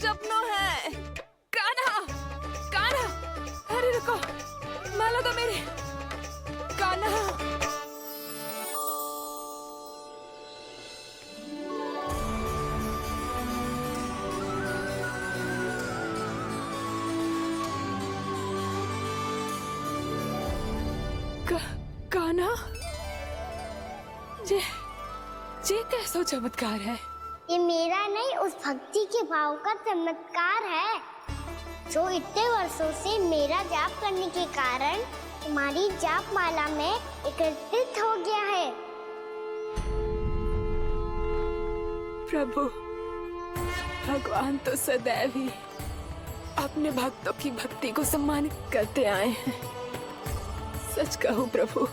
जपनो है। कान्हा, कान्हा, अरे रुको, माला तो मेरी। कान्हा, कान्हा, ये कैसा चमत्कार है? ये मेरा नहीं, उस भक्ति के भाव का चमत्कार है जो इतने वर्षों से मेरा जाप करने के कारण तुम्हारी जाप माला में एकत्रित हो गया है। प्रभु, भगवान तो सदैव ही अपने भक्तों की भक्ति को सम्मानित करते आए हैं। सच कहूं प्रभु,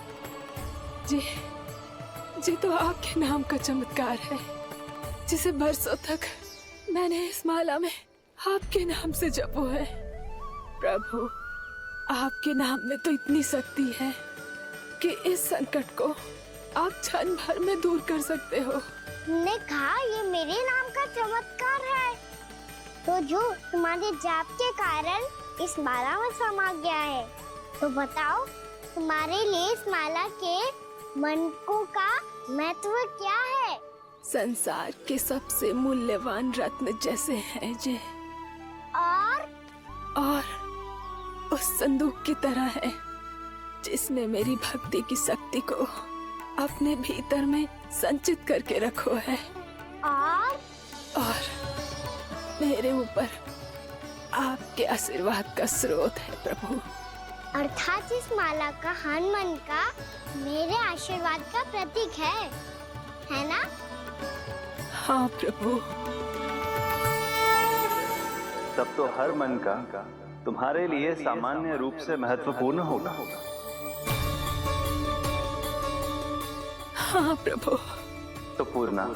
जी तो आपके नाम का चमत्कार है, जिसे बरसों तक मैंने इस माला में आपके नाम से जपो है। प्रभु, आपके नाम में तो इतनी शक्ति है कि इस संकट को आप क्षण भर में दूर कर सकते हो। तुमने कहा ये मेरे नाम का चमत्कार है, तो जो तुम्हारे जाप के कारण इस माला में समा गया है, तो बताओ तुम्हारे लिए इस माला के मनकों का महत्व क्या है? संसार के सबसे मूल्यवान रत्न जैसे हैं जे, और उस संदूक की तरह है जिसने मेरी भक्ति की शक्ति को अपने भीतर में संचित करके रखो है। और मेरे ऊपर आपके आशीर्वाद का स्रोत है प्रभु। अर्थात इस माला का हनुमान का मेरे आशीर्वाद का प्रतीक है ना? हाँ प्रभु। तब तो हर मन का तुम्हारे लिए सामान्य रूप से महत्वपूर्ण होगा। हाँ प्रभु। तो पूर्णा,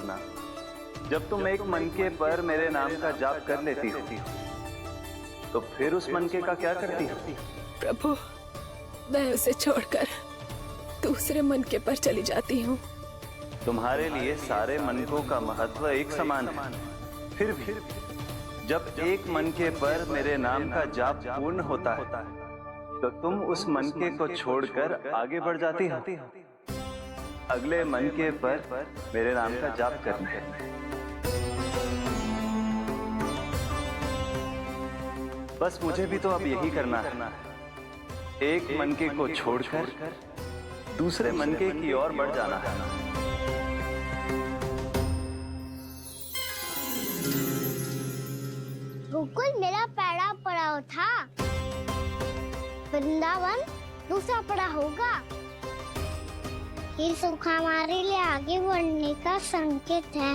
जब तुम एक मनके पर मेरे नाम का जाप कर लेती हो, तो फिर उस मनके का क्या करती हो? प्रभु, मैं उसे छोड़कर दूसरे मनके पर चली जाती हूँ। तुम्हारे लिए सारे मनकों का महत्व एक समान है। फिर भी जब एक मनके पर मेरे नाम का जाप पूर्ण होता है, तो तुम उस मनके को छोड़कर आगे बढ़ जाती हो अगले मनके पर मेरे नाम का जाप करने। बस मुझे भी तो अब यही करना है, एक मनके को छोड़कर दूसरे मनके की ओर बढ़ जाना है। गोकुल मेरा पहला पड़ाव था, वृंदावन दूसरा पड़ाव होगा। ये सुख हमारे लिए आगे बढ़ने का संकेत है।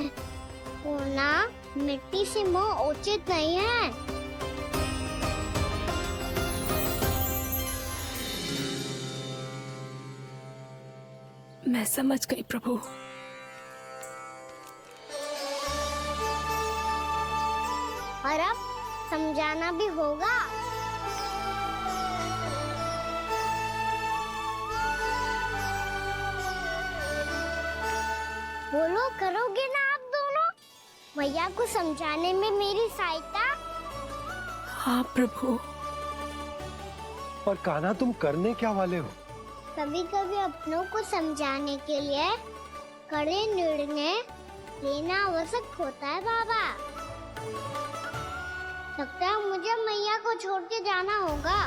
पूर्णा, मिट्टी से मोह उचित नहीं है। मैं समझ गई प्रभु। और अब समझाना भी होगा। बोलो, करोगे ना आप दोनों? भैया को समझाने में मेरी सहायता? हाँ प्रभु। और कान्हा, तुम करने क्या वाले हो? कभी कभी अपनों को समझाने के लिए कड़े निर्णय लेना आवश्यक होता है बाबा। लगता है मुझे मैया को छोड़ के जाना होगा।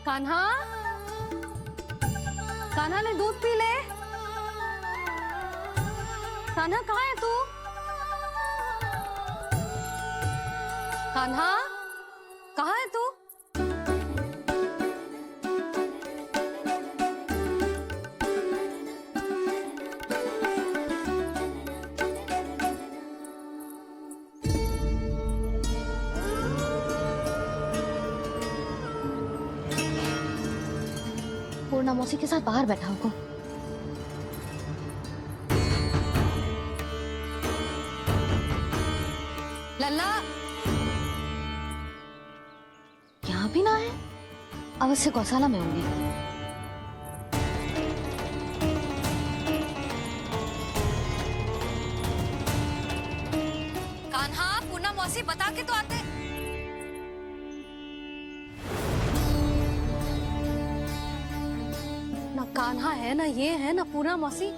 कान्हा, कान्हा ने दूध पी ले। कान्हा कहाँ है तू? कान्हा, कहाँ है तू? पूर्णा मौसी के साथ बाहर बैठा होगा। लल्ला, अवश्य गौशाला में होंगे। कान्हा, पूनम मौसी बता के तो आते। ना कान्हा है, ना ये है, ना पूनम मौसी,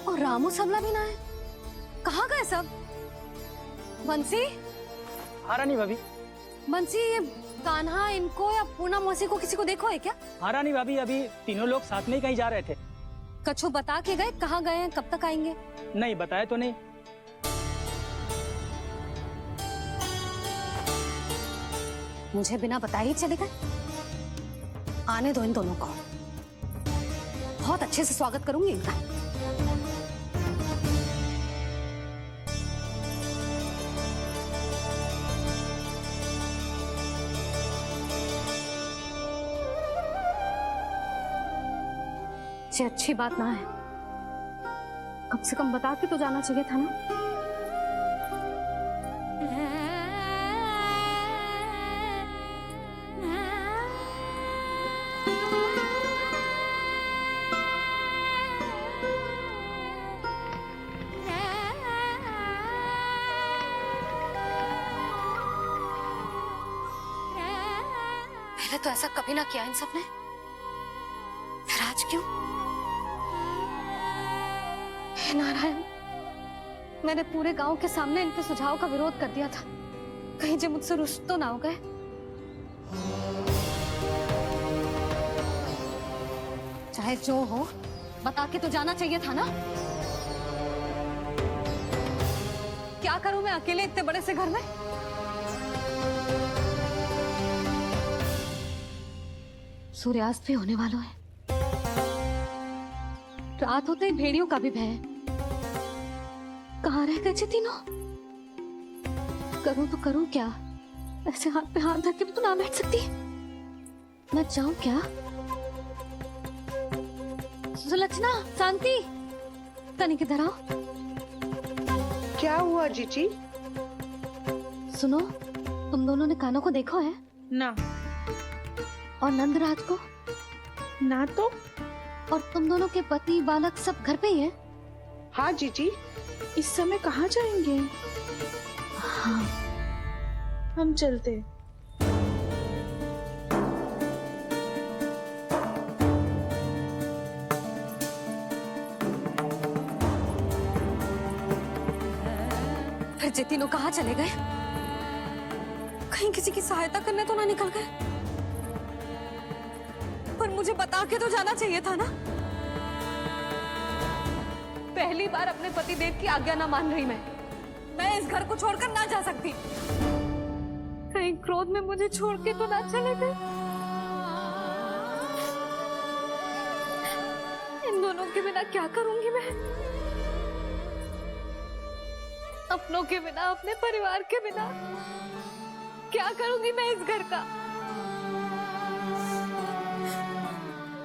और रामू सबला भी ना है। कहाँ गए सब? बंसी, हाँ रानी भाभी। बंसी, ये कान्हा इनको या पूनम मौसी को किसी को देखो है क्या? हाँ रानी भाभी, अभी तीनों लोग साथ में ही कहीं जा रहे थे। कछु बता के गए कहाँ गए हैं, कब तक आएंगे? नहीं बताया तो नहीं। मुझे बिना बताए ही चले गए। आने दो इन दोनों को, बहुत अच्छे से स्वागत करूंगी इनका। ये अच्छी बात ना है, कम से कम बता के तो जाना चाहिए था ना। पहले तो ऐसा कभी ना किया इन सब ने, फिर आज क्यों? हे नारायण, मैंने पूरे गांव के सामने इनके सुझाव का विरोध कर दिया था, कहीं जो मुझसे रुष्ट तो ना हो गए। चाहे जो हो, बता के तो जाना चाहिए था ना। क्या करूं मैं अकेले इतने बड़े से घर में? सूर्यास्त भी होने वाला है, रात होते ही भेड़ियों का भी भय है। कहाँ रह गए तीनों? करूं तो करूं क्या? ऐसे हाथ पे हाथ रख के भी तो ना बैठ सकती। मैं जाऊं क्या? सुलक्षणा, शांति, तनिक इधर आओ। क्या हुआ जीजी? सुनो, तुम दोनों ने कान्हा को देखा है? ना। और नंदराज को? ना तो। और तुम दोनों के पति बालक सब घर पे ही हैं? हाँ जीजी, इस समय कहाँ जाएंगे? हाँ। हम चलते। फिर ये तीनों कहाँ चले गए? कहीं किसी की सहायता करने तो ना निकल गए? पर मुझे बता के तो जाना चाहिए था ना। पहली बार अपने पतिदेव की आज्ञा ना मान रही मैं इस घर को छोड़कर ना जा सकती। कहीं क्रोध में मुझे छोड़ के तो ना चले गए। इन दोनों के बिना क्या करूंगी मैं? अपनों के बिना, अपने परिवार के बिना क्या करूंगी मैं इस घर का?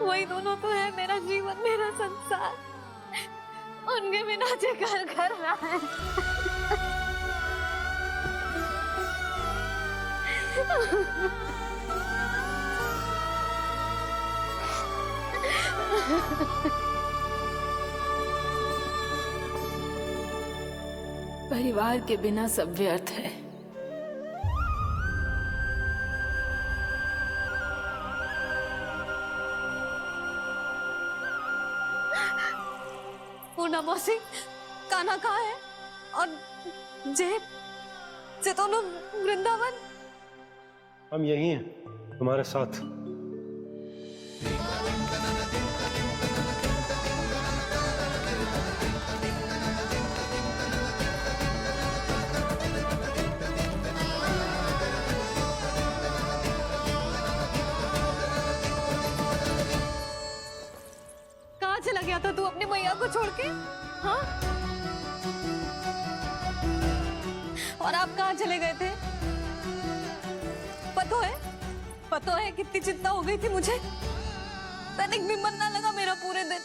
वही दोनों तो है मेरा जीवन, मेरा संसार। उनके बिना जो घर घर रहा है। परिवार के बिना सब व्यर्थ है। पूनम मौसी, कान्हा कहाँ है? और जे दोनों वृंदावन? हम यही हैं, तुम्हारे साथ। कहाँ चला गया था तू अपनी मैया को छोड़ के? हाँ? और आप कहाँ चले गए थे? पता है कितनी चिंता हो गई थी मुझे। तनिक भी मन ना लगा मेरा पूरे दिन।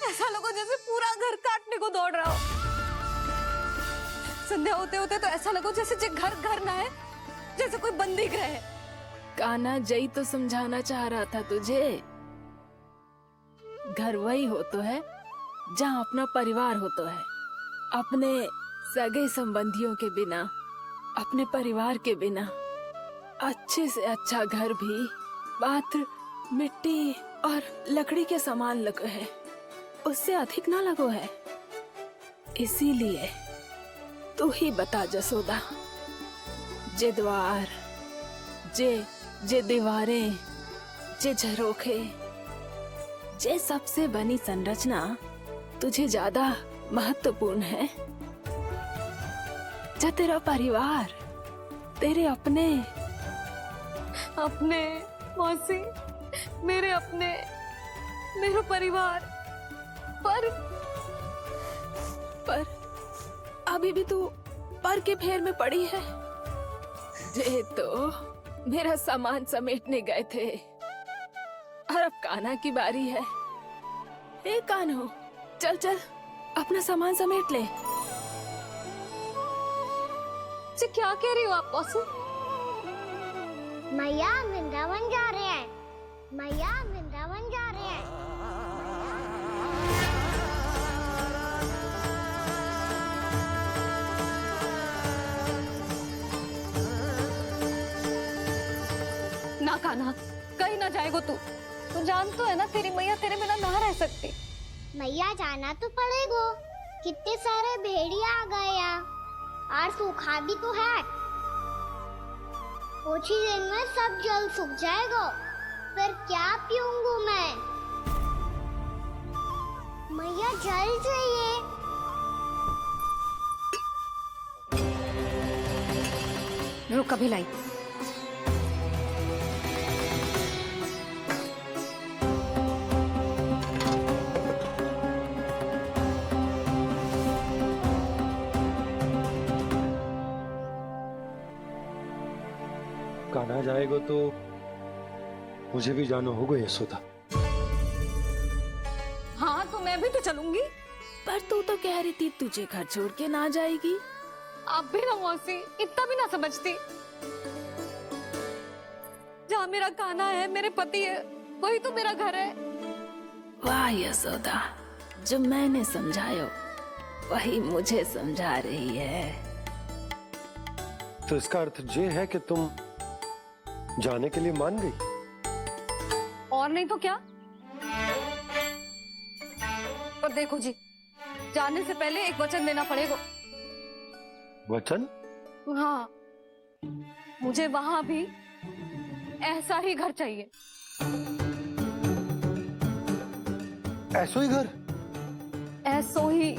ऐसा लगा जैसे पूरा घर काटने को दौड़ रहा हो। संध्या होते होते तो ऐसा लगा जैसे घर घर ना है, जैसे कोई बंदी गृह है। कान्हा जई तो समझाना चाह रहा था तुझे। घर वही हो तो है जहाँ अपना परिवार हो तो है। अपने सगे संबंधियों के बिना, अपने परिवार के बिना अच्छे से अच्छा घर भी मात्र मिट्टी और लकड़ी के समान लगो है, उससे अधिक ना लगो है। इसीलिए तू ही बता जसोदा, जे द्वार, जे दीवारें, जे झरोखे, जे सबसे बनी संरचना तुझे ज्यादा महत्वपूर्ण है? जा तेरा परिवार, तेरे अपने मौसी, मेरा परिवार, पर अभी भी तू पर के फेर में पड़ी है। जे तो मेरा सामान समेटने गए थे और अब कान्हा की बारी है। ए कान्हो, चल चल अपना सामान समेट ले। जी क्या कह रही हो आप मौसी? मैया वृंदावन जा रहे हैं। मैया वृंदावन जा रहे हैं। ना कान्हा, कहीं ना जाएगो तू। तू जान तो है ना तेरी मैया तेरे बिना ना रह सकती। मैया जाना तो पड़ेगा। कितने सारे भेड़िया आ गए यहाँ, और सूखा भी तो है। कुछ ही दिन में सब जल सूख जाएगा, फिर क्या पीऊंगा मैं? मैया जल चाहिए। रुक अभी लाई। कान्हा जाएगा तो मुझे भी जाना होगा यशोदा। हाँ तो मैं भी तो चलूंगी। पर तू तो कह रही थी तुझे घर छोड़ के ना जाएगी। आप भी ना मौसी, इतना भी ना समझती। जहाँ मेरा कान्हा है, मेरे पति है, वही तो मेरा घर है। वाह यशोदा, जो मैंने समझायो वही मुझे समझा रही है। तो इसका अर्थ ये है कि तुम जाने के लिए मान गई? और नहीं तो क्या। पर देखो जी, जाने से पहले एक वचन देना पड़ेगा। वचन? हाँ, मुझे वहां भी ऐसा ही घर चाहिए। ऐसो ही घर? ऐसो ही।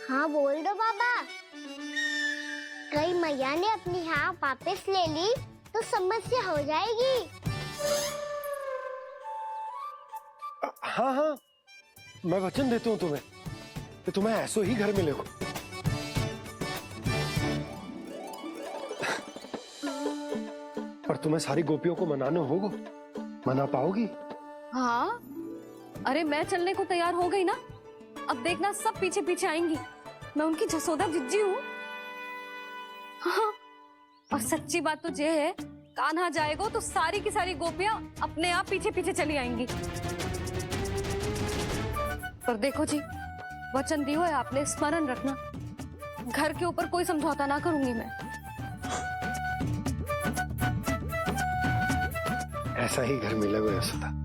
हाँ बोल दो बाबा। कहीं मैया ने अपनी हाँ वापस ले ली तो समस्या हो जाएगी। हाँ हाँ, मैं वचन देता हूँ तुम्हें कि तुम्हें ऐसो ही घर मिलेगा। पर तुम्हें सारी गोपियों को मनाना होगा। मना पाओगी? हाँ, अरे मैं चलने को तैयार हो गई ना। अब देखना सब पीछे पीछे आएंगी। मैं उनकी जसोदा जिज्जी हूँ। हाँ, और सच्ची बात तो ये है, कान्हा जाएगा तो सारी की सारी गोपियां अपने आप पीछे पीछे चली आएंगी। पर देखो जी, वचन दियो है आपने, स्मरण रखना। घर के ऊपर कोई समझौता ना करूंगी मैं। ऐसा ही घर मिलेगा यशोदा।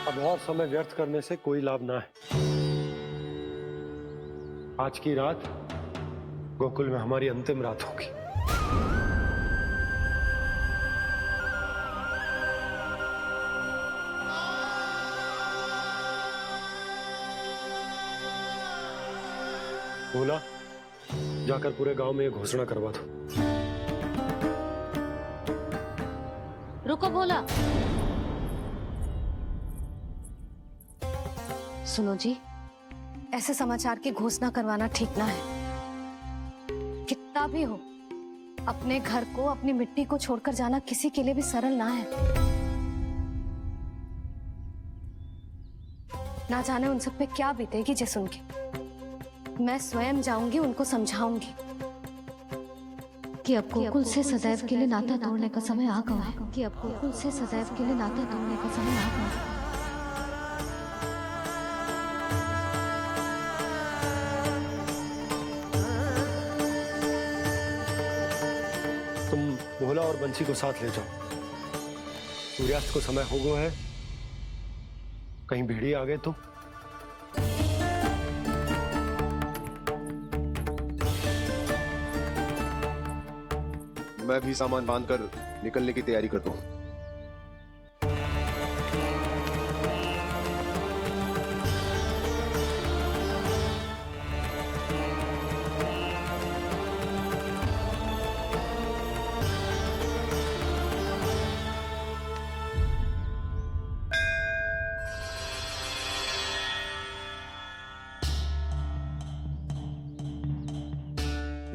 अब और समय व्यर्थ करने से कोई लाभ ना है। आज की रात गोकुल में हमारी अंतिम रात होगी। बोला, जाकर पूरे गांव में ये घोषणा करवा दो। रुको भोला। सुनो जी, ऐसे समाचार की घोषणा करवाना ठीक ना है। कितना भी हो, अपने घर को, अपनी मिट्टी को छोड़कर जाना किसी के लिए भी सरल ना है। ना जाने उन सब पे क्या बीतेगी जे सुन के। मैं स्वयं जाऊंगी, उनको समझाऊंगी कि अब गोकुल से सदैव के लिए नाता तोड़ने का समय आ गया है। कि अब गोकुल से सदैव के लिए नाता तोड़ने का समय आ गया है। तुम भोला और बंसी को साथ ले जाओ। सूर्यास्त को समय हो गया है, कहीं भेड़िए आ गए तो। मैं भी सामान बांधकर निकलने की तैयारी करता हूँ।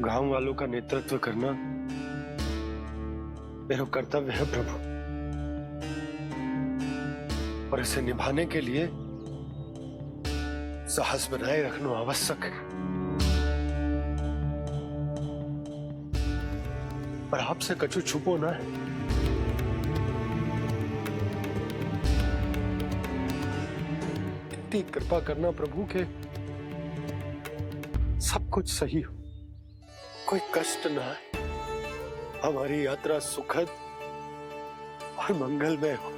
गांव वालों का नेतृत्व करना मेरा कर्तव्य है प्रभु, और इसे निभाने के लिए साहस बनाए रखना आवश्यक है। पर आपसे कछु छुपो ना है। इतनी कृपा करना प्रभु के सब कुछ सही हो, कोई कष्ट ना है, हमारी यात्रा सुखद और मंगलमय हो।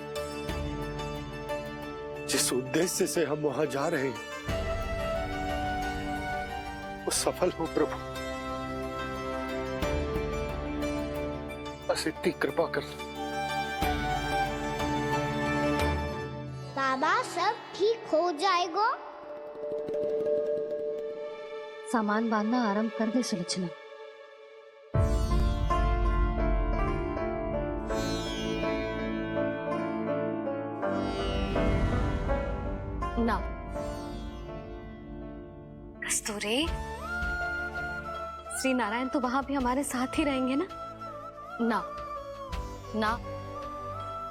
जिस उद्देश्य से हम वहां जा रहे हैं वो सफल हो प्रभु, बस इतनी कृपा कर लो। बाबा सब ठीक हो जाएगा। सामान बांधना आरंभ कर दे सुलक्षणा। ना कस्तूरी, श्री नारायण तो वहां भी हमारे साथ ही रहेंगे ना? ना ना,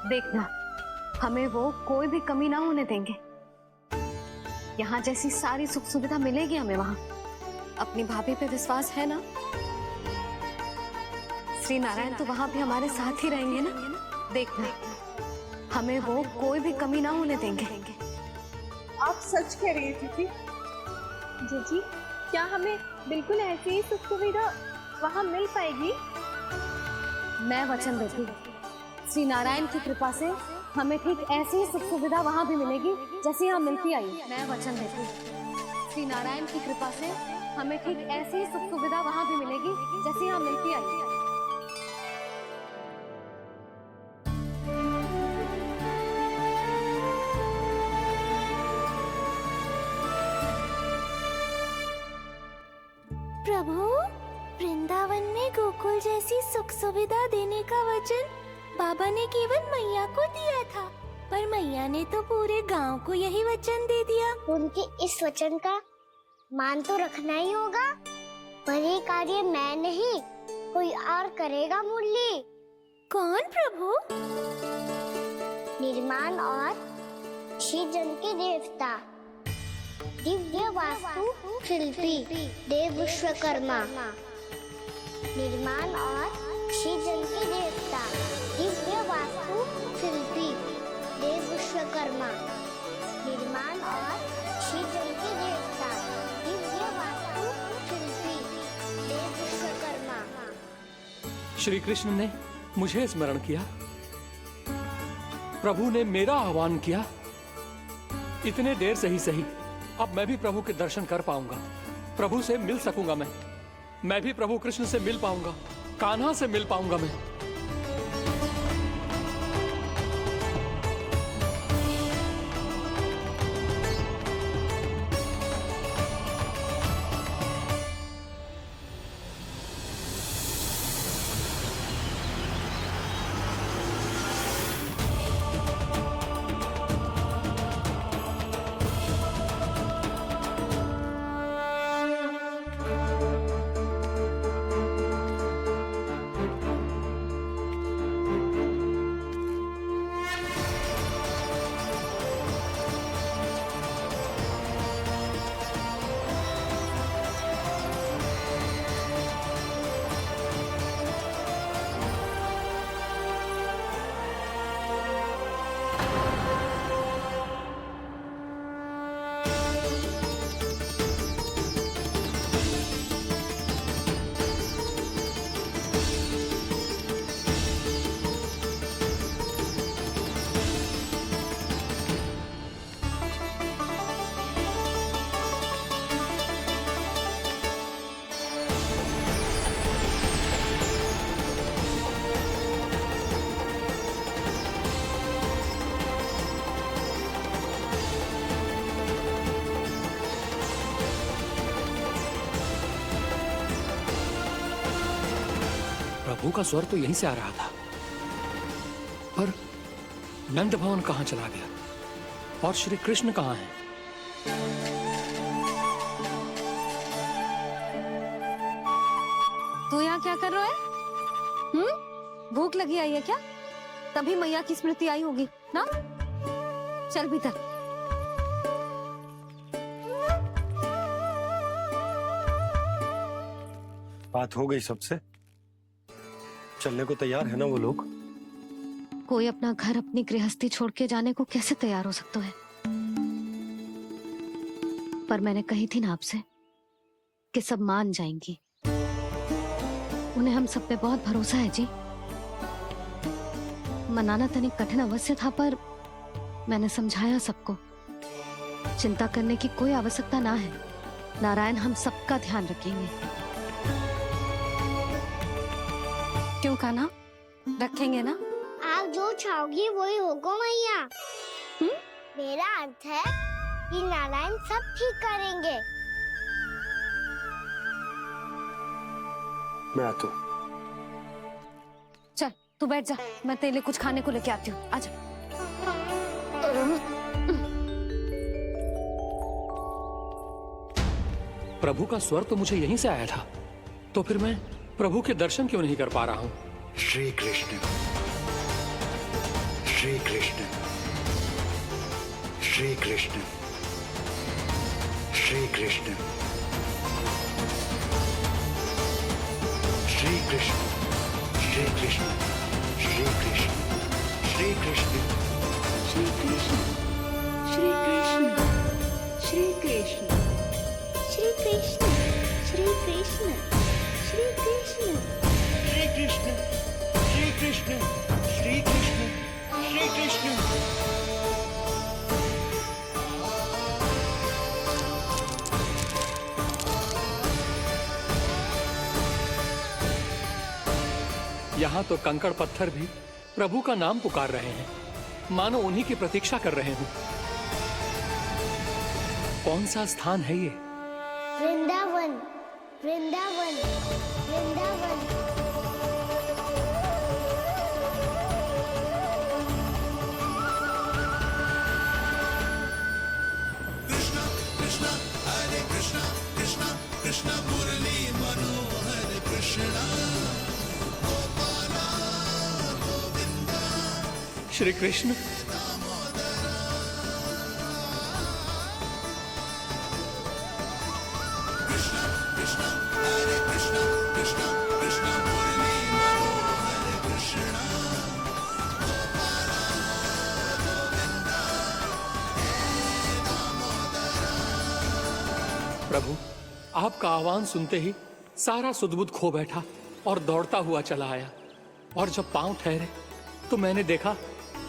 देखना, हमें वो कोई भी कमी ना होने देंगे। यहाँ जैसी सारी सुख सुविधा मिलेगी हमें वहां। अपनी भाभी पे विश्वास है ना? श्री नारायण तो वहां भी हमारे साथ ही रहेंगे ना? देखना, हमें वो कोई भी कमी ना होने देंगे। आप सच कह रही है जीजी। जीजी, क्या हमें बिल्कुल ऐसी ही सुख सुविधा वहाँ मिल पाएगी? मैं वचन देती हूँ, श्री नारायण की कृपा से हमें ठीक ऐसी ही सुख सुविधा वहाँ भी मिलेगी जैसी यहाँ मिलती आई। मैं वचन देती हूँ, श्री नारायण की कृपा से हमें ठीक ऐसी ही सुख सुविधा वहाँ भी मिलेगी जैसी यहाँ मिलती आई। प्रभु, वृंदावन में गोकुल जैसी सुख सुविधा देने का वचन बाबा ने केवल मैया को दिया था, पर मैया ने तो पूरे गांव को यही वचन दे दिया। उनके इस वचन का मान तो रखना ही होगा, पर ये कार्य मैं नहीं, कोई और करेगा। मुरली कौन प्रभु? निर्माण और श्रीजन के देवता, दिव्य वास्तु शिल्पी देव विश्वकर्मा। निर्माण और श्रीजन के देवता, दिव्य वास्तु शिल्पी देव विश्वकर्मा। निर्माण और श्रीजन के देवता, दिव्य वास्तु शिल्पी देव विश्वकर्मा। श्री कृष्ण ने मुझे स्मरण किया, प्रभु ने मेरा आह्वान किया। इतने देर से ही सही, अब मैं भी प्रभु के दर्शन कर पाऊंगा, प्रभु से मिल सकूंगा। मैं भी प्रभु कृष्ण से मिल पाऊंगा, कान्हा से मिल पाऊंगा मैं। प्रभु का स्वर तो यहीं से आ रहा था, पर नंद भवन कहां चला गया और श्री कृष्ण कहां है? तू यहाँ क्या कर रहा है? भूख लगी आई है क्या? तभी मैया की स्मृति आई होगी ना? चल भीतर। बात हो गई सबसे? चलने को तैयार है ना वो लोग? कोई अपना घर, अपनी गृहस्थी छोड़ के जाने को कैसे तैयार हो सकता है? पर मैंने कही थी ना आपसे कि सब मान जाएंगी। उन्हें हम सब पे बहुत भरोसा है जी। मनाना तनिक कठिन अवश्य था, पर मैंने समझाया सबको। चिंता करने की कोई आवश्यकता ना है। नारायण हम सबका ध्यान रखेंगे। क्यों कान्हा, रखेंगे ना? आप जो चाहोगी वही होगा मैया। मेरा अर्थ है कि नारायण सब ठीक करेंगे। मैं आता हूँ। चल तू बैठ जा, मैं तेरे लिए कुछ खाने को लेके आती हूँ। आजा। प्रभु का स्वर तो मुझे यहीं से आया था, तो फिर मैं प्रभु के दर्शन क्यों नहीं कर पा रहा हूँ? श्री कृष्ण, श्री कृष्ण, श्री कृष्ण, श्री कृष्ण, श्री कृष्ण, श्री कृष्ण, श्री कृष्ण, श्री कृष्ण, श्री कृष्ण, श्री कृष्ण, श्री कृष्ण, श्री कृष्ण, श्री कृष्ण, श्री कृष्ण, श्री कृष्ण, श्री कृष्ण, श्री कृष्ण, श्री कृष्ण। यहाँ तो कंकड़ पत्थर भी प्रभु का नाम पुकार रहे हैं, मानो उन्हीं की प्रतीक्षा कर रहे हों। कौन सा स्थान है ये? वृंदावन, वृंदावन, वृंदावन। श्री कृष्ण, प्रभु आपका आह्वान सुनते ही सारा सुध-बुध खो बैठा और दौड़ता हुआ चला आया। और जब पांव ठहरे तो मैंने देखा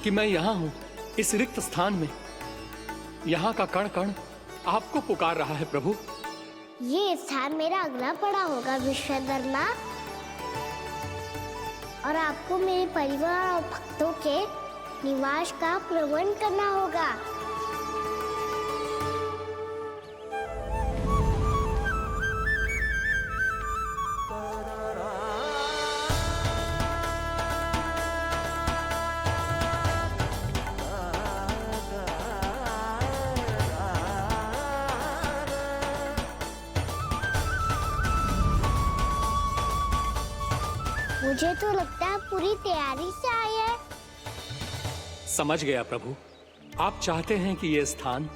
कि मैं यहाँ हूँ, इस रिक्त स्थान में। यहाँ का कण कण आपको पुकार रहा है प्रभु। ये स्थान मेरा अगला पड़ा होगा विश्वकर्मा, और आपको मेरे परिवार और भक्तों के निवास का प्रबंध करना होगा। मुझे तो लगता है पूरी तैयारी से आए हैं। समझ गया प्रभु, आप चाहते हैं कि ये स्थान,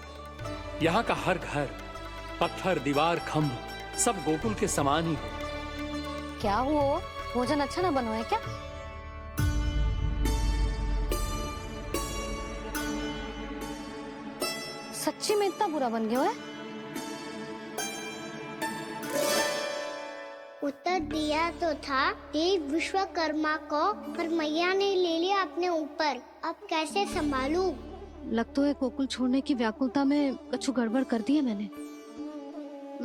यहाँ का हर घर, पत्थर, दीवार, खम्भ सब गोकुल के समान ही हो। क्या हुआ? भोजन अच्छा ना बनो है क्या? सच्ची में इतना बुरा बन गया है? उत्तर दिया तो था देव विश्वकर्मा को, पर मैया ने ले लिया अपने ऊपर। अब कैसे संभालूं? लगता है गोकुल छोड़ने की व्याकुलता में कछु गड़बड़ कर दी है मैंने।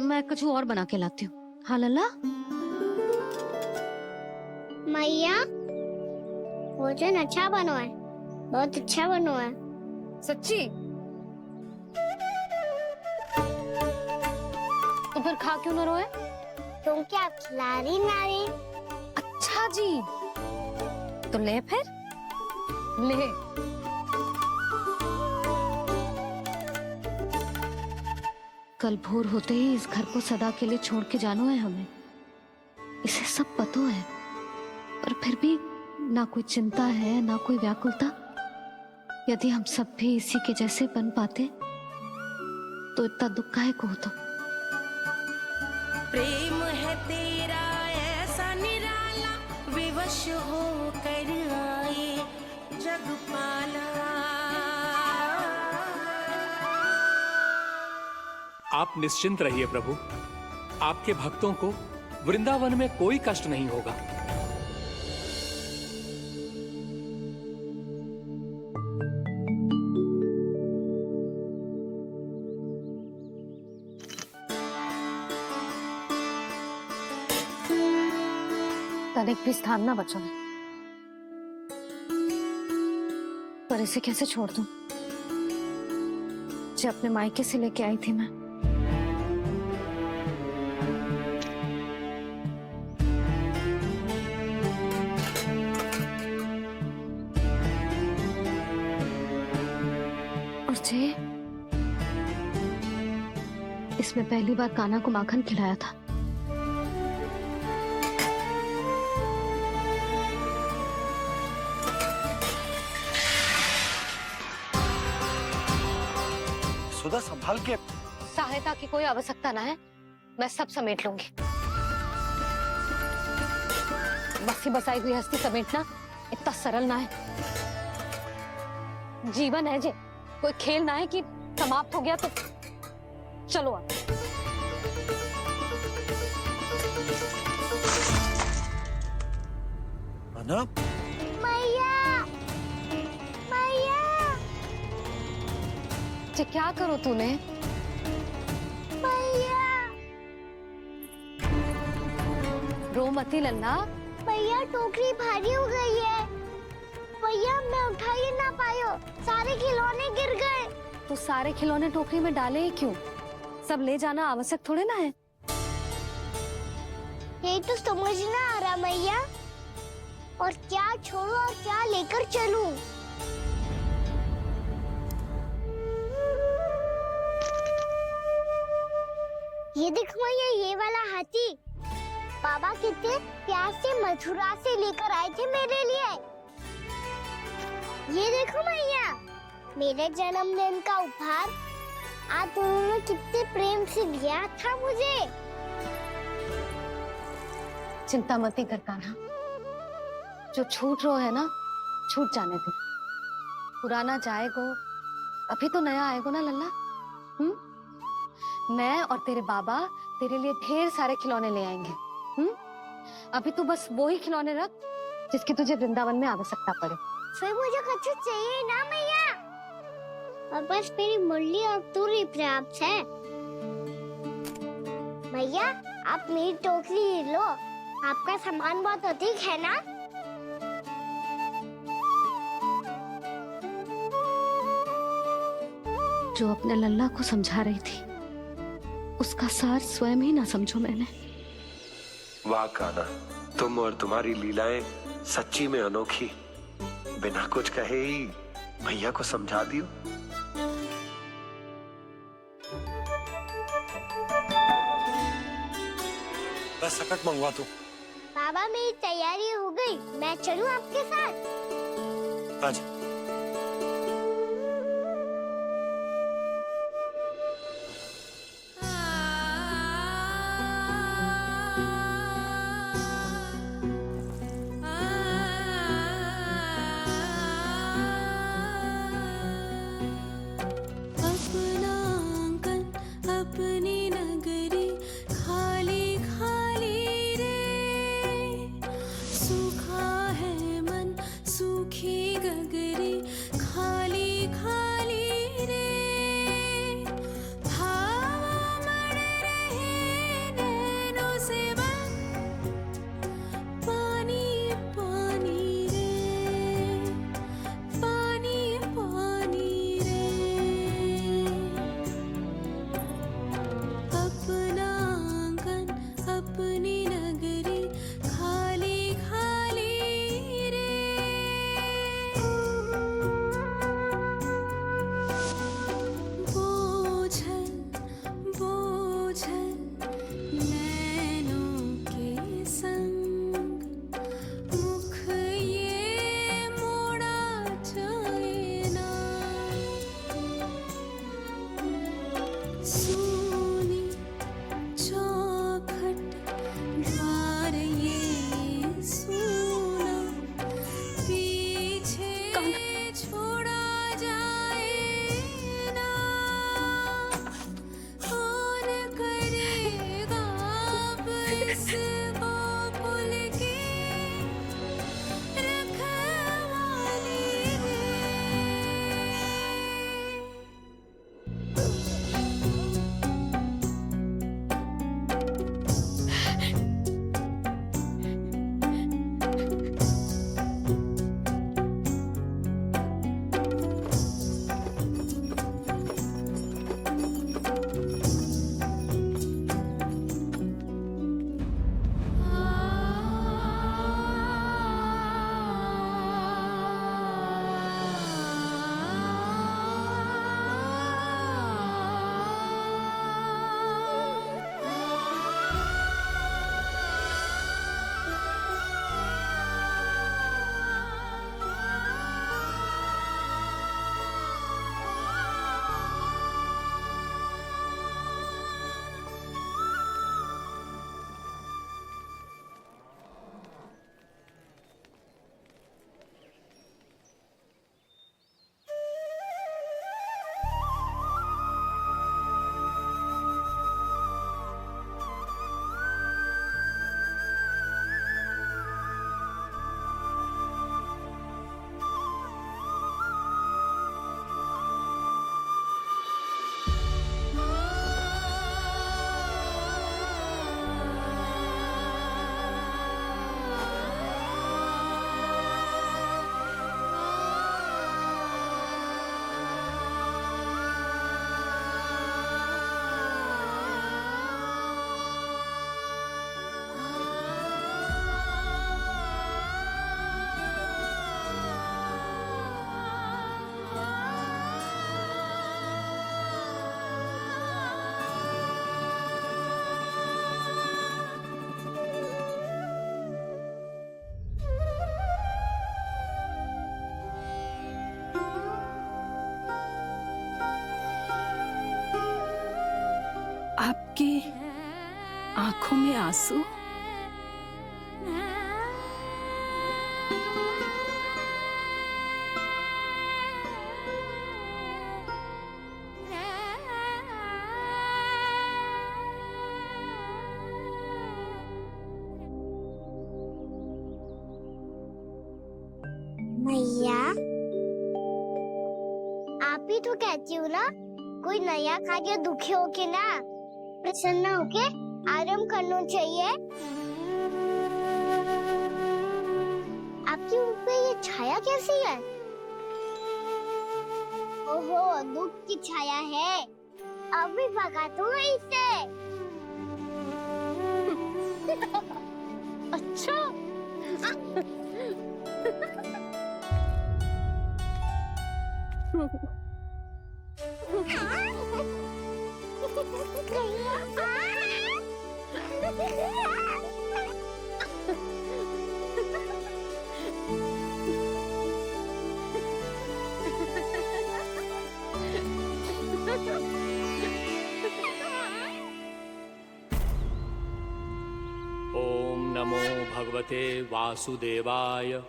मैं कछु और बना के लाती हूँ। हाँ लल्ला? मैया, भोजन अच्छा बनो है, बहुत अच्छा बनो है। सच्ची? तो फिर खा क्यों न रोए? तुम क्या खिला रही नारी? अच्छा जी, तो ले फिर ले। कल भोर होते ही इस घर को सदा के लिए छोड़ के जाना है हमें, इसे सब पता है, और फिर भी ना कोई चिंता है ना कोई व्याकुलता। यदि हम सब भी इसी के जैसे बन पाते तो इतना दुख काहे को होता। प्रेम है तेरा ऐसा निराला, विवश हो कर आए जग पाला। आप निश्चिंत रहिए प्रभु, आपके भक्तों को वृंदावन में कोई कष्ट नहीं होगा। तनिक भी स्थान ना बचो है, पर इसे कैसे छोड़ दूं जो अपने मायके से लेके आई थी मैं। और जे इसमें पहली बार कान्हा को माखन खिलाया था। सुधा संभाल के। सहायता की कोई आवश्यकता ना है, मैं सब समेट लूंगी। बसी बसाई हुई हस्ती समेटना इतना सरल ना है। जीवन है जे, कोई खेल ना है कि समाप्त हो गया तो चलो आप। अना? मैया, मैया, जे क्या करो तूने? मैया, रो मती लल्ला। मैया टोकरी भारी हो गई है। भैया मैं उठा ही ना पायो, सारे खिलौने गिर गए। तो सारे खिलौने टोकरी में डाले ही क्यों? सब ले जाना आवश्यक थोड़े ना है। ये तो समझ ना आ रहा मैया, और क्या छोड़ू और क्या लेकर चलूं? ये देखो मैया, ये वाला हाथी बाबा कितने प्यार से मथुरा से लेकर आए थे मेरे लिए। ये देखो मैया, मेरे जन्मदिन का उपहार आज उन्होंने कितने प्रेम से दिया था मुझे। चिंता मत कर कान्हा, जो छूट रो है ना छूट जाने दे। पुराना जाएगो, अभी तो नया आएगो ना लल्ला। मैं और तेरे बाबा तेरे लिए ढेर सारे खिलौने ले आएंगे। अभी तू बस वो ही खिलौने रख जिसकी तुझे वृंदावन में आवश्यकता पड़े। फिर मुझे कुछ चाहिए ना मैया, और बस मेरी मुरली और तूरी पर्याप्त है। भैया आप मेरी टोकरी लो, आपका सामान बहुत अधिक है ना। जो अपने लल्ला को समझा रही थी उसका सार स्वयं ही ना समझो मैंने। वाह कान्हा, तुम और तुम्हारी लीलाएं सच्ची में अनोखी। बिना कुछ कहे ही भैया को समझा दियो। बस सकट मंगवा दो। बाबा मेरी तैयारी हो गई, मैं चलूं आपके साथ? आज सूखा है मन, सूखी गगरी। आंखों में आंसू। मैया, आप ही तो कहती हो ना, कोई नया खा के दुखी होके ना प्रसन्न होके आराम करना चाहिए। आपकी मुंह पे ये छाया कैसी है? ओहो, दुख की छाया है। अभी भगा दूं इसे। अच्छा। ओम नमो भगवते वासुदेवाय।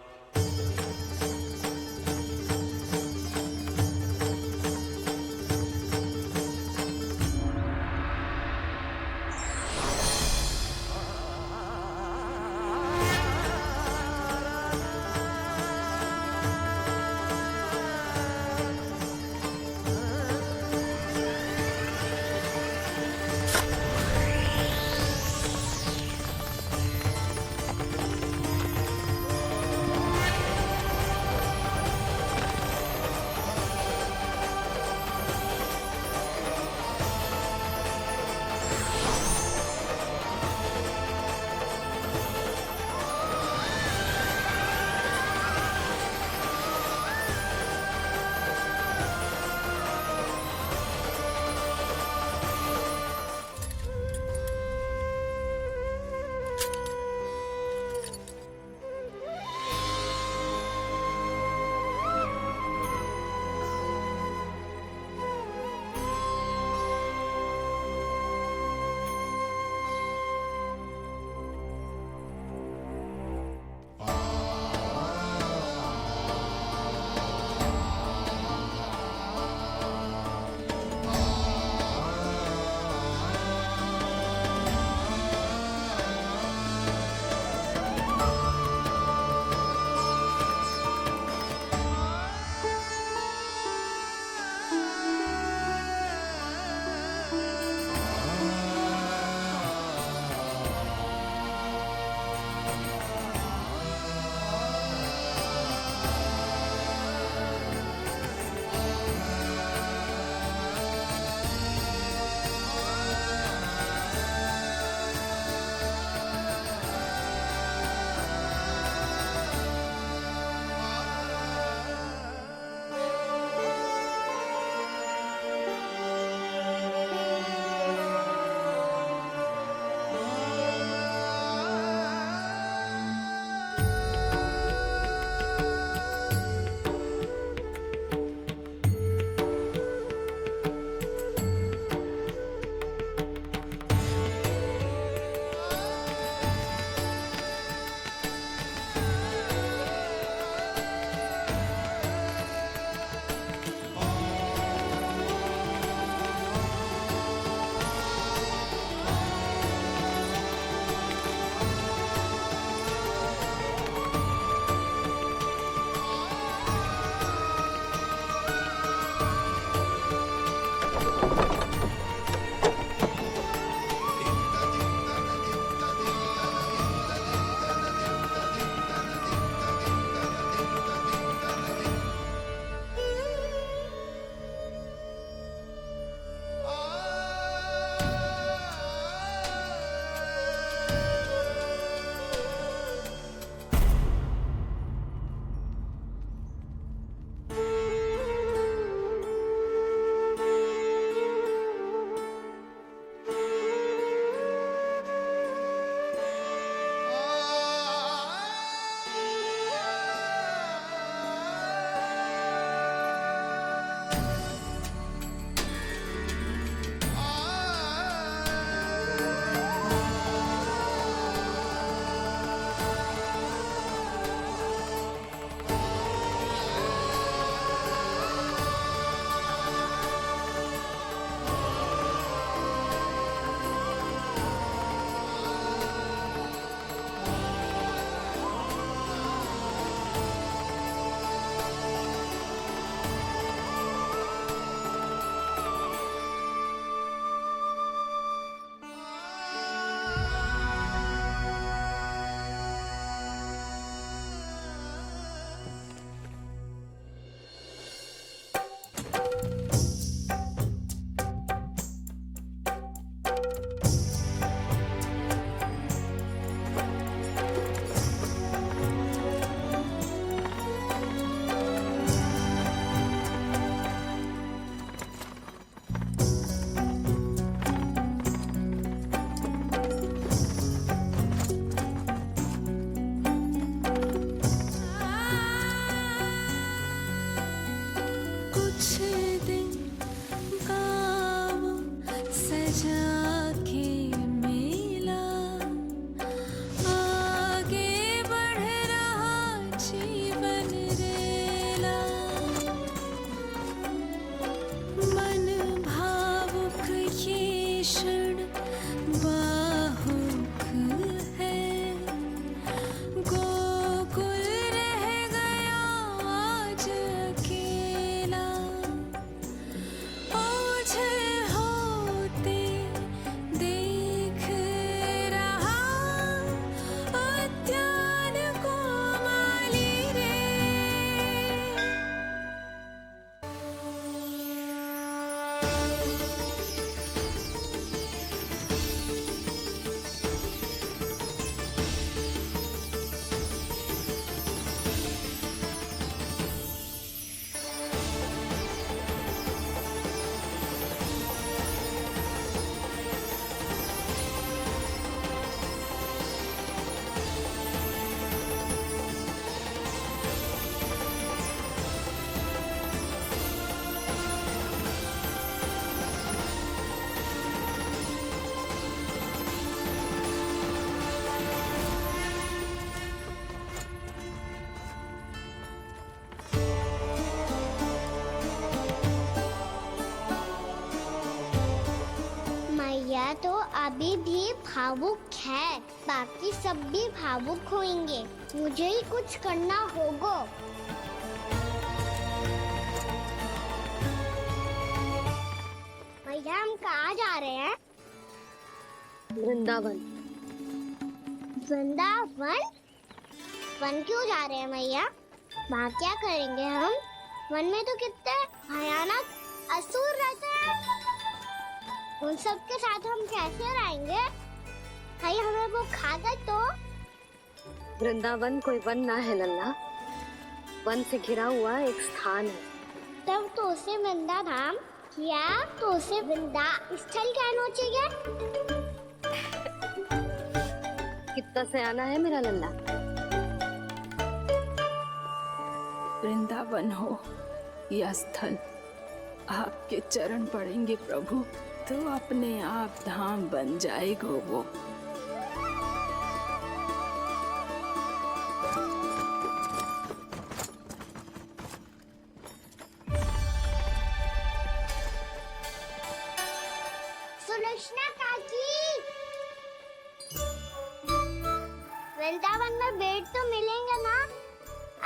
कुछ दिन गाँव सजा के मेला आगे बढ़ रहा जीवन रेला मन भावुक ये क्षण बाहुक है गोकुल रह गया आज अकेला ओझल होते देख रहा उद्यान को माली रे मैया तो अभी भी भावुक है, बाकी सब भी भावुक होंगे। मुझे ही कुछ करना होगा। मैया हम कहाँ जा रहे हैं? वृंदावन। वृंदावन? वन क्यों जा रहे हैं मैया? वहाँ क्या करेंगे हम? वन में तो कितने भयानक असुर रहते हैं। उन सब के साथ हम कैसे रहेंगे? कहीं हमें वो खा गए तो? वृंदावन कोई वन ना है लल्ला, वन से घिरा हुआ एक स्थान है। तब तो उसे वृंदा धाम या तो उसे वृंदा स्थल कहना चाहिए। कितना से आना है मेरा लल्ला। वृंदावन हो या स्थल, आपके चरण पड़ेंगे प्रभु तो अपने आप धाम बन जाएगा वो। सुलक्षणा काकी, वृंदावन में बेड तो मिलेंगे ना?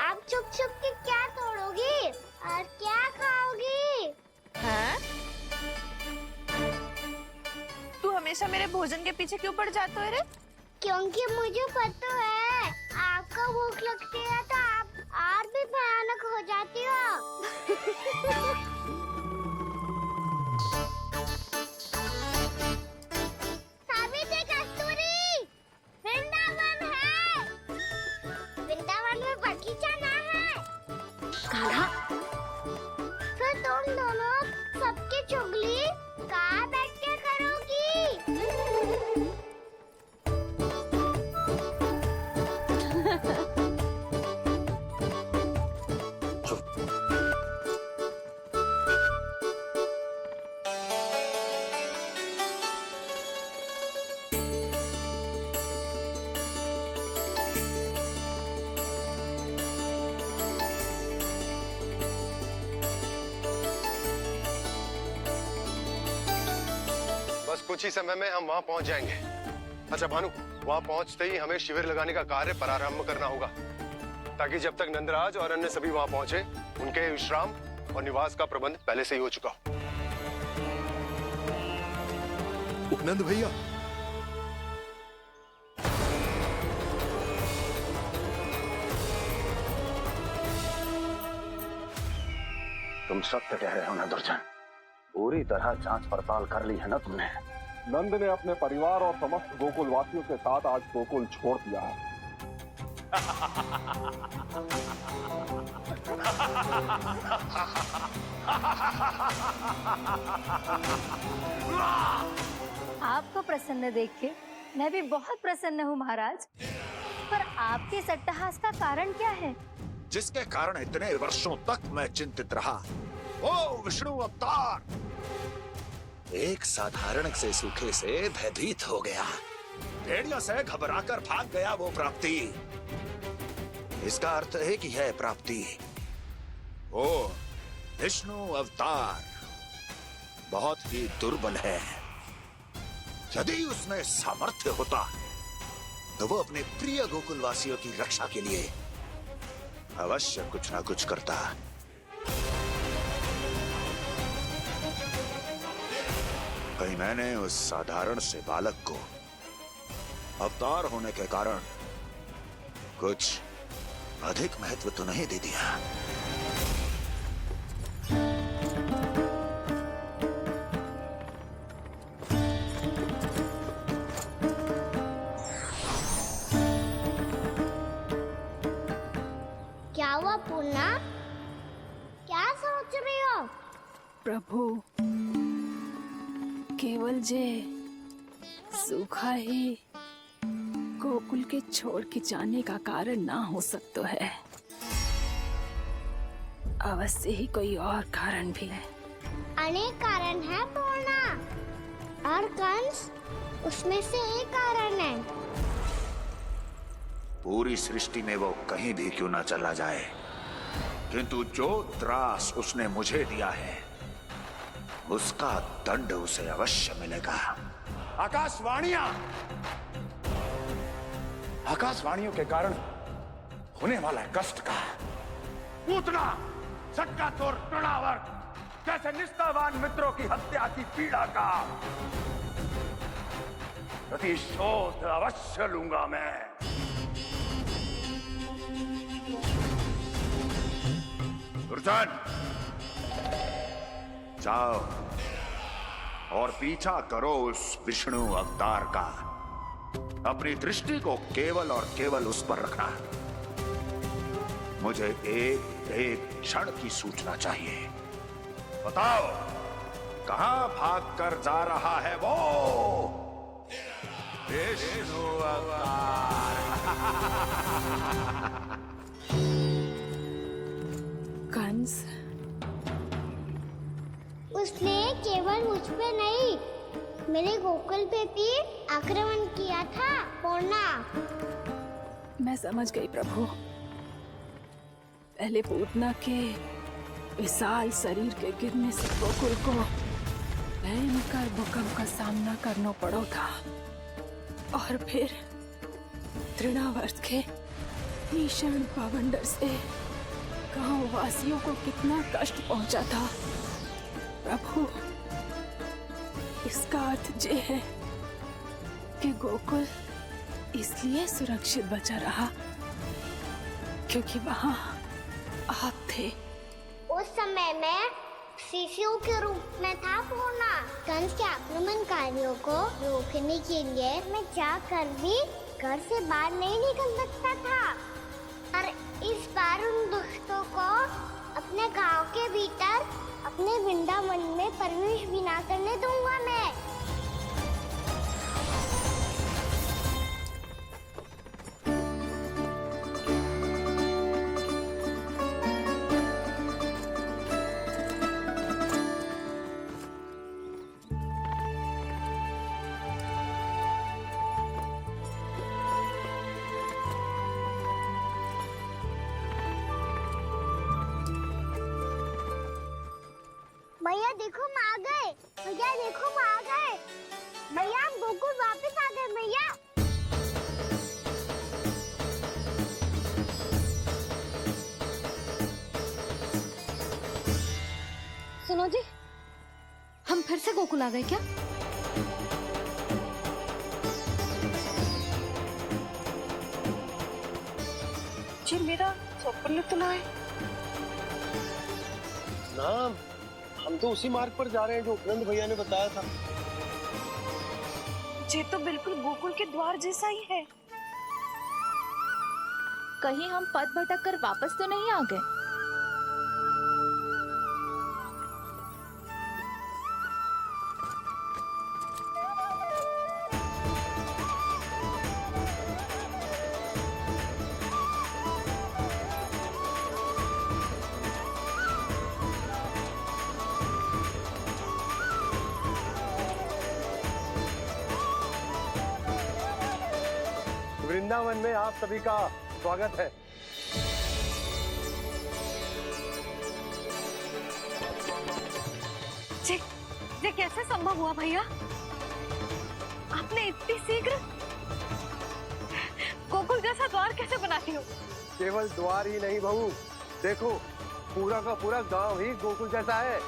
आप छुप छुप के क्या तोड़ोगी और क्या खाओगी? हाँ? तू हमेशा मेरे भोजन के पीछे क्यों पड़ जाता है रे? क्योंकि मुझे पता है आपका भूख लगती है तो आप और भी भयानक हो जाती हो। सावित्री, कस्तूरी, वृंदावन है। वृंदावन में बगीचा ना है। कान्हा, फिर तुम दोनों सबकी चुगली कहाँ बैठ के करोगी? बस कुछ ही समय में हम वहाँ पहुँच जाएंगे। अच्छा भानु, वहाँ पहुँचते ही हमें शिविर लगाने का कार्य प्रारंभ करना होगा, ताकि जब तक नंदराज और अन्य सभी वहाँ पहुँचे उनके विश्राम और निवास का प्रबंध पहले से ही हो चुका हो। उपनंद भैया, तुम सत्य कह रहे हो ना दुर्जन? पूरी तरह जांच पड़ताल कर ली है ना तुमने? नंद ने अपने परिवार और समस्त गोकुल वासियों के साथ आज गोकुल छोड़ दिया है। आपको प्रसन्न देख के मैं भी बहुत प्रसन्न हूँ महाराज। पर आपके इस अट्टहास का कारण क्या है? जिसके कारण इतने वर्षों तक मैं चिंतित रहा, वो विष्णु अवतार एक साधारण से सूखे से भयभीत हो गया, भेड़ियों से घबराकर भाग गया वो प्राप्ति। इसका अर्थ है कि यह प्राप्ति वो विष्णु अवतार बहुत ही दुर्बल है। यदि उसमें सामर्थ्य होता तो वो अपने प्रिय गोकुलवासियों की रक्षा के लिए अवश्य कुछ ना कुछ करता। कहीं मैंने उस साधारण से बालक को अवतार होने के कारण कुछ अधिक महत्व तो नहीं दे दिया। क्या हुआ पूर्णा? क्या सोच रही हो? प्रभु, केवल जे सूखा ही गोकुल के छोड़ के जाने का कारण ना हो सकता है, अवश्य ही कोई और कारण भी है। अनेक कारण है पूर्णा, और कंस उसमें से एक कारण है। पूरी सृष्टि में वो कहीं भी क्यों ना चला जाए, किंतु जो त्रास उसने मुझे दिया है उसका दंड उसे अवश्य मिलेगा। आकाशवाणियों के कारण होने वाला कष्ट का, पूतना, सट्टा चोर, तृणावर्त जैसे निष्ठावान मित्रों की हत्या की पीड़ा का प्रतिशोध अवश्य लूंगा मैं। दुर्जन, जाओ और पीछा करो उस विष्णु अवतार का। अपनी दृष्टि को केवल और केवल उस पर रखना। मुझे एक एक क्षण की सूचना चाहिए। बताओ, कहां भागकर जा रहा है वो विष्णु अवतार? कंस, उसने केवल मुझ पे नहीं, मेरे गोकुल पे भी आक्रमण किया था पूर्णा। मैं समझ गई प्रभु। पहले पूतना के विशाल शरीर के गिरने से गोकुल को भयंकर भूकंप का सामना करना पड़ा था, और फिर तृणावर्त के भीषण पावंडर से गांव वासियों को कितना कष्ट पहुंचा था। प्रभु, इसका अर्थ ये है कि गोकुल इसलिए सुरक्षित बचा रहा क्योंकि वहां आप थे। उस समय मैं शिशु के रूप में था पूर्णा। कंस के आक्रमणकारियों को रोकने के लिए मैं जाकर भी घर से बाहर नहीं निकल सकता था, और इस बार उन दुष्टों को अपने गांव के भीतर अपने वृंदावन में प्रवेश भी ना करने दूंगा मैं। भैया देखो हम आ गए, भैया देखो हम आ गए, भैया हम गोकुल वापस आ गए भैया। सुनो जी, हम फिर से गोकुल आ गए क्या? जी मेरा स्वप्न तो ना है। ना, हम तो उसी मार्ग पर जा रहे हैं जो उपनंद भैया ने बताया था। ये तो बिल्कुल गोकुल के द्वार जैसा ही है। कहीं हम पथ भटक कर वापस तो नहीं आ गए? वृंदावन में आप सभी का स्वागत है। ये कैसे संभव हुआ भैया? आपने इतनी शीघ्र गोकुल जैसा द्वार कैसे बनाती हो? केवल द्वार ही नहीं बहू, देखो पूरा का पूरा गांव ही गोकुल जैसा है।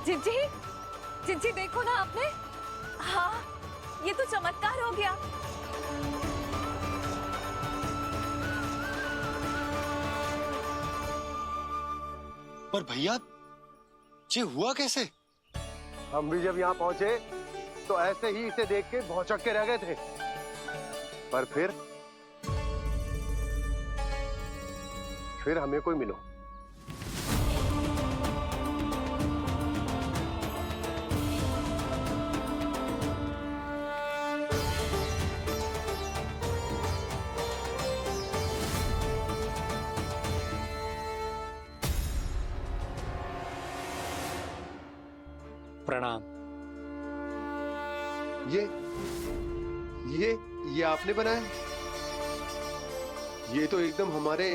जिज्जी, जिज्जी देखो ना आपने। हाँ, ये तो चमत्कार हो गया। पर भैया ये हुआ कैसे? हम भी जब यहाँ पहुंचे तो ऐसे ही इसे देख के भौचक के रह गए थे, पर फिर हमें कोई मिलो। प्रणाम। ये आपने बनाया? ये तो एकदम हमारे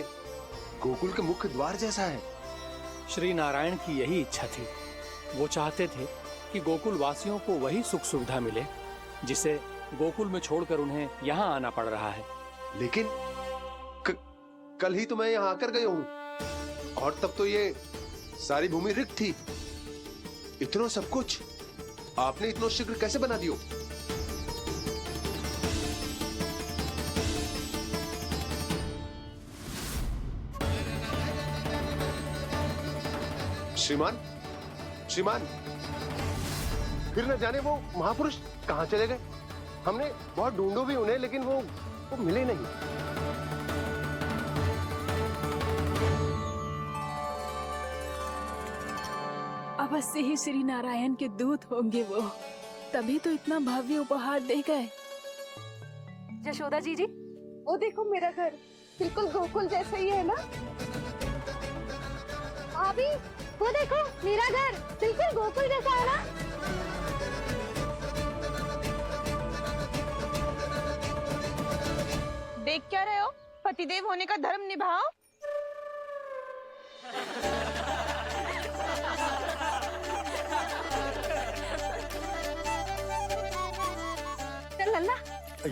गोकुल के मुख्य द्वार जैसा है। श्री नारायण की यही इच्छा थी। वो चाहते थे कि गोकुल वासियों को वही सुख सुविधा मिले जिसे गोकुल में छोड़कर उन्हें यहाँ आना पड़ रहा है। लेकिन कल ही तो मैं यहाँ आकर गया हूँ और तब तो ये सारी भूमि रिक्त थी। इतना सब कुछ आपने इतना शीघ्र कैसे बना दियो? श्रीमान, फिर न जाने वो महापुरुष कहाँ चले गए। हमने बहुत ढूंढो भी उन्हें, लेकिन वो मिले नहीं। अवश्य ही श्री नारायण के दूत होंगे वो, तभी तो इतना भव्य उपहार दे गए। यशोदा जी, वो देखो मेरा घर बिल्कुल गोकुल जैसा ही है ना। भाभी, वो देखो मेरा घर बिल्कुल गोकुल जैसा है ना। देख क्या रहे हो? पतिदेव होने का धर्म निभाओ। चल लल्ला,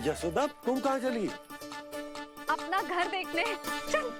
यशोदा तुम कहाँ चली? अपना घर देखने चल।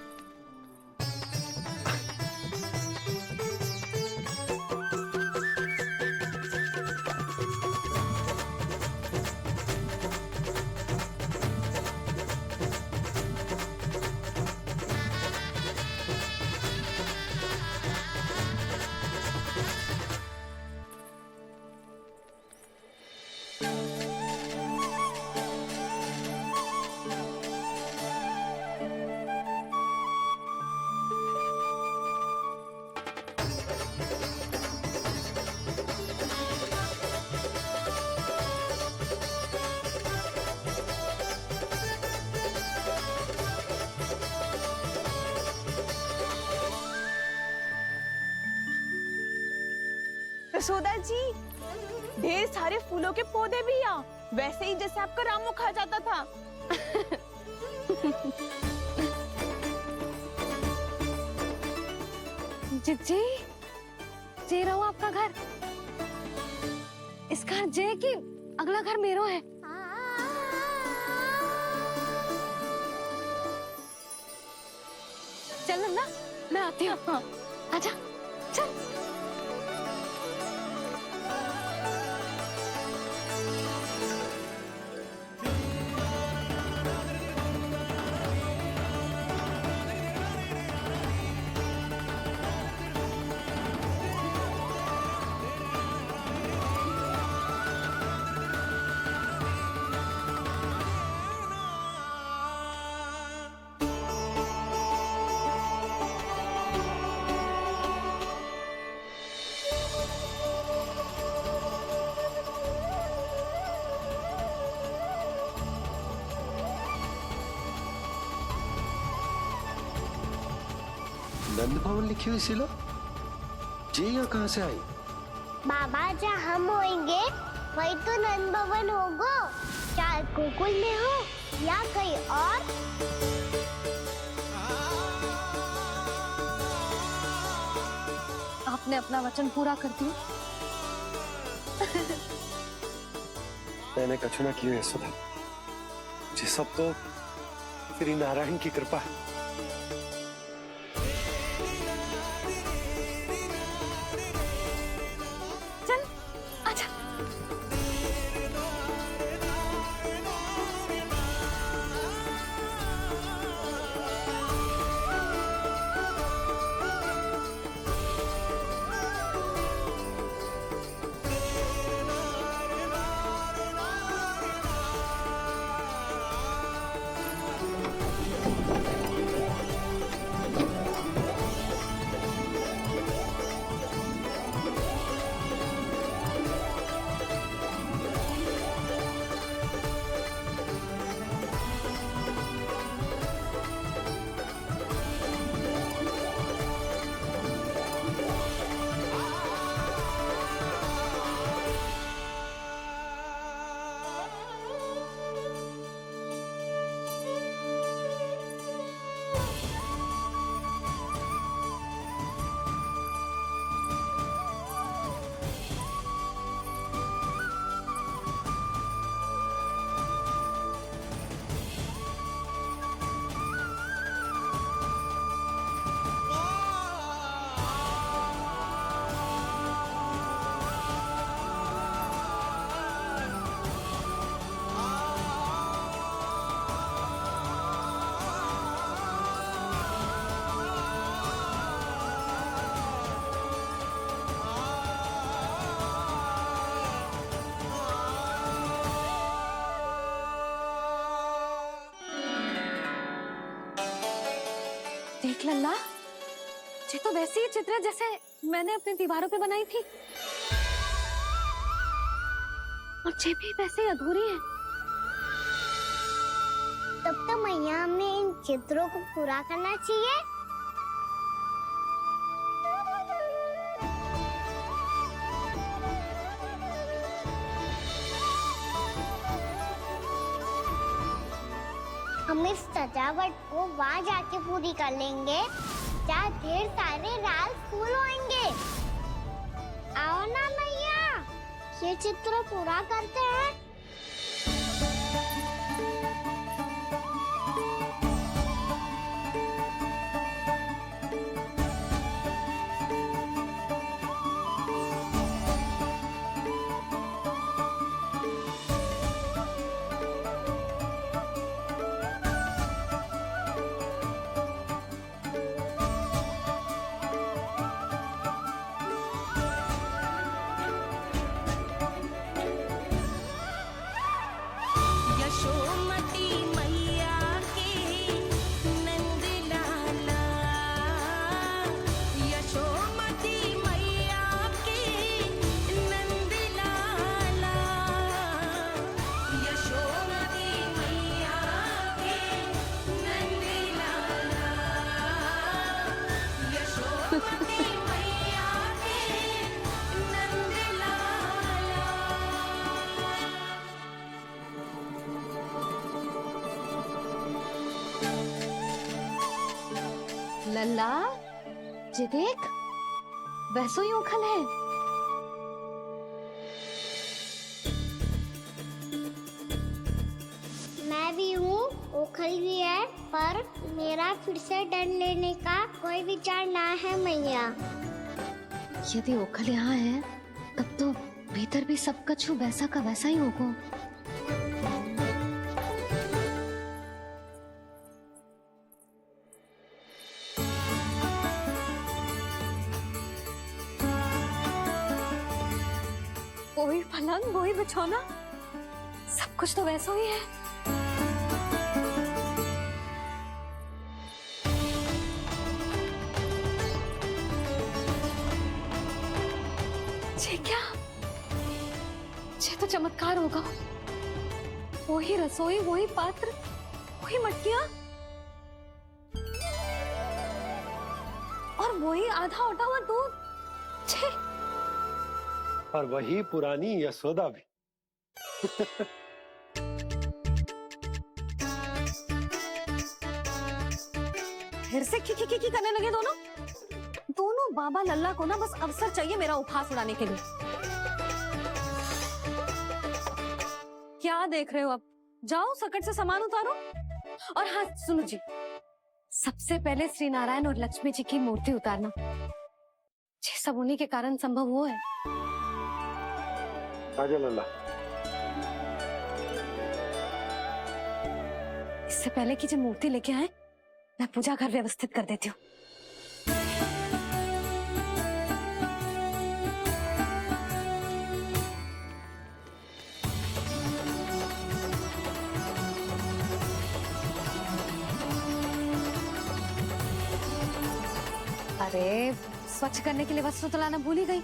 यशोदा जी, ढेर सारे फूलों के पौधे भी यहाँ, वैसे ही जैसे आपका रामू खा जाता था। जिज्जी, जे रहो आपका घर। इसका जे कि अगला घर मेरो है। चल नन्ना, मैं आती हूँ। हाँ, आजा, चल। नंद भवन लिखी हुई सिला, जी यहाँ कहाँ से आई? बाबा, जहाँ हम होंगे वही तो नंद भवन होगा, चाहे गोकुल में हो या कहीं और। आपने अपना वचन पूरा कर दिया। मैंने कछु ना किया यशोदा, ये सब तो श्री नारायण की कृपा है। चल आजा। देख लल्ला, ये तो वैसी ही चित्र है जैसे मैंने अपनी दीवारों पे बनाई थी, और ये भी वैसे ही अधूरी है। तब तो मैया हमें इन चित्रों को पूरा करना चाहिए। हम इस सजावट को वहाँ जाके पूरी कर लेंगे जहाँ ढेर सारे लाल फूल होंगे। आओ ना मैया, ये चित्र पूरा करते हैं। यशोमती मैया के नंद लाला, यशोमती मैया के नंद लाला, यशोमती मैया के नंद लाला, यशोमती मैया के नंद लाला। लल्ला, ये देख, वैसो ही उखल है। मैं भी हूँ, ओखल भी है, पर मेरा फिर से डर लेने का कोई विचार ना है मैया। यदि ओखल यहाँ है, तब तो भीतर भी सब कछु वैसा का वैसा ही होगा। वही पलंग, वही बिछौना, सब कुछ तो वैसा ही है। ये क्या? ये तो चमत्कार होगा। वही रसोई, वही पात्र, वही मटकियां, और वही आधा उटा हुआ दूध। छे! और वही पुरानी यशोदा भी। फिर से की करने लगे दोनों। दोनों बाबा लल्ला को ना बस अवसर चाहिए मेरा उपहास उड़ाने के लिए। क्या देख रहे हो? अब जाओ सकट से सामान उतारो। और हाँ सुनो जी, सबसे पहले श्री नारायण और लक्ष्मी जी की मूर्ति उतारना। ये सब उन्हीं के कारण संभव हुआ है। आजा लल्ला। इससे पहले कि जो मूर्ति लेके आए, मैं पूजा घर व्यवस्थित कर देती हूँ। अरे स्वच्छ करने के लिए वस्त्र तो लाना भूल ही गई।